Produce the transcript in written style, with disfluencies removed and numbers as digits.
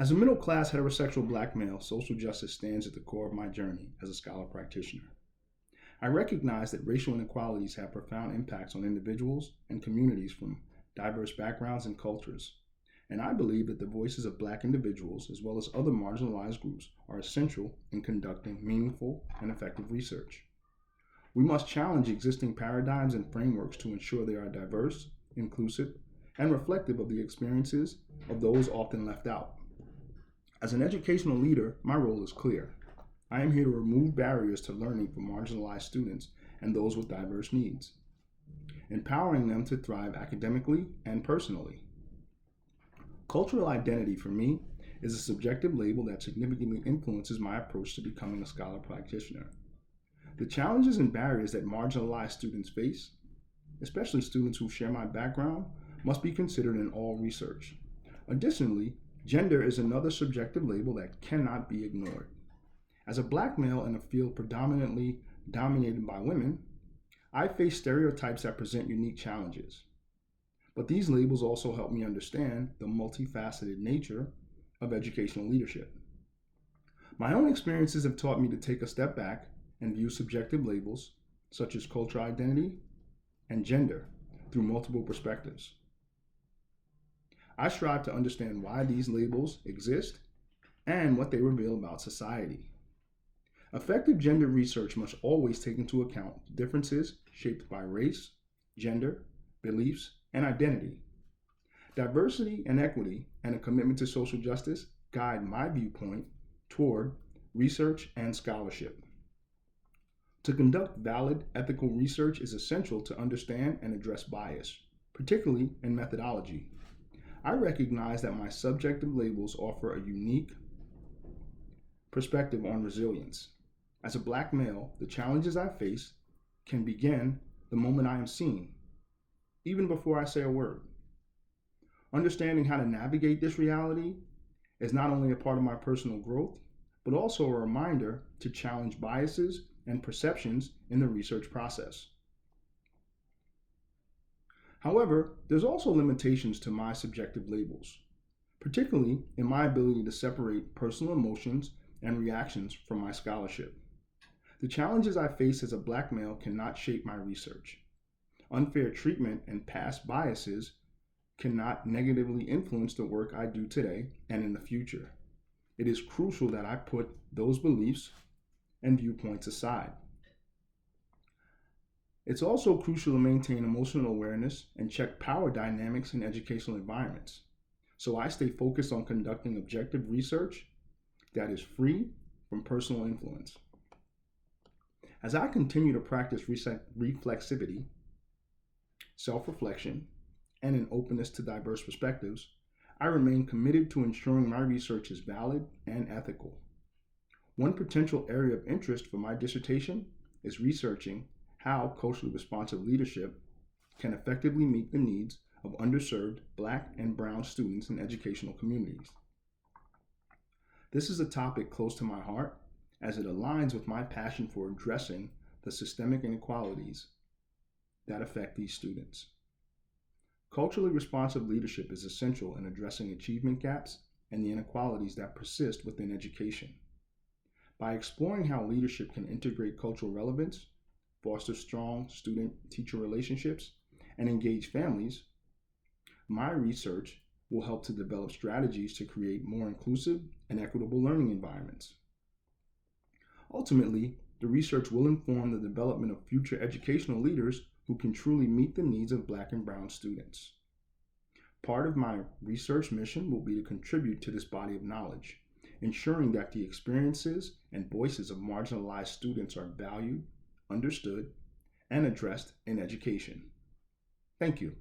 As a middle-class heterosexual black male, social justice stands at the core of my journey as a scholar practitioner. I recognize that racial inequalities have profound impacts on individuals and communities from diverse backgrounds and cultures, and I believe that the voices of black individuals, as well as other marginalized groups, are essential in conducting meaningful and effective research. We must challenge existing paradigms and frameworks to ensure they are diverse, inclusive, and reflective of the experiences of those often left out. As an educational leader, my role is clear. I am here to remove barriers to learning for marginalized students and those with diverse needs, empowering them to thrive academically and personally. Cultural identity, for me, is a subjective label that significantly influences my approach to becoming a scholar practitioner. The challenges and barriers that marginalized students face, especially students who share my background, must be considered in all research. Additionally, gender is another subjective label that cannot be ignored. As a black male in a field predominantly dominated by women, I face stereotypes that present unique challenges. But these labels also help me understand the multifaceted nature of educational leadership. My own experiences have taught me to take a step back and view subjective labels, such as cultural identity and gender, through multiple perspectives. I strive to understand why these labels exist and what they reveal about society. Effective gender research must always take into account differences shaped by race, gender, beliefs, and identity. Diversity and equity and a commitment to social justice guide my viewpoint toward research and scholarship. To conduct valid ethical research is essential to understand and address bias, particularly in methodology. I recognize that my subjective labels offer a unique perspective on resilience. As a black male, the challenges I face can begin the moment I am seen, even before I say a word. Understanding how to navigate this reality is not only a part of my personal growth, but also a reminder to challenge biases and perceptions in the research process. However, there's also limitations to my subjective labels, particularly in my ability to separate personal emotions and reactions from my scholarship. The challenges I face as a black male cannot shape my research. Unfair treatment and past biases cannot negatively influence the work I do today and in the future. It is crucial that I put those beliefs and viewpoints aside. It's also crucial to maintain emotional awareness and check power dynamics in educational environments. So I stay focused on conducting objective research that is free from personal influence. As I continue to practice reflexivity, self-reflection, and an openness to diverse perspectives, I remain committed to ensuring my research is valid and ethical. One potential area of interest for my dissertation is researching how culturally responsive leadership can effectively meet the needs of underserved Black and Brown students in educational communities. This is a topic close to my heart as it aligns with my passion for addressing the systemic inequalities that affect these students. Culturally responsive leadership is essential in addressing achievement gaps and the inequalities that persist within education. By exploring how leadership can integrate cultural relevance, foster strong student-teacher relationships, and engage families, my research will help to develop strategies to create more inclusive and equitable learning environments. Ultimately, the research will inform the development of future educational leaders who can truly meet the needs of Black and Brown students. Part of my research mission will be to contribute to this body of knowledge, ensuring that the experiences and voices of marginalized students are valued, understood, and addressed in education. Thank you.